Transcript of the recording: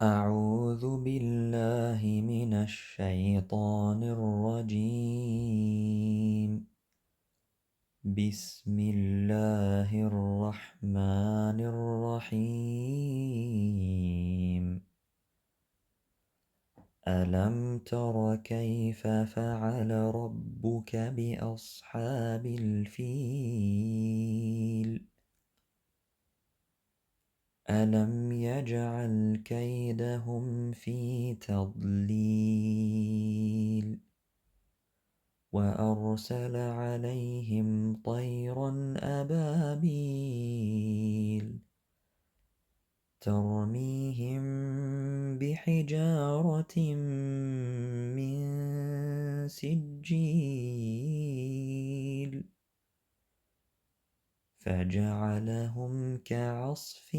أعوذ بالله من الشيطان الرجيم. بسم الله الرحمن الرحيم. ألم تر كيف فعل ربك بأصحاب الفيل؟ ألم يجعل كيدهم في تضليل وأرسل عليهم طيرا أبابيل ترميهم بحجارة من سجيل فجعلهم كعصف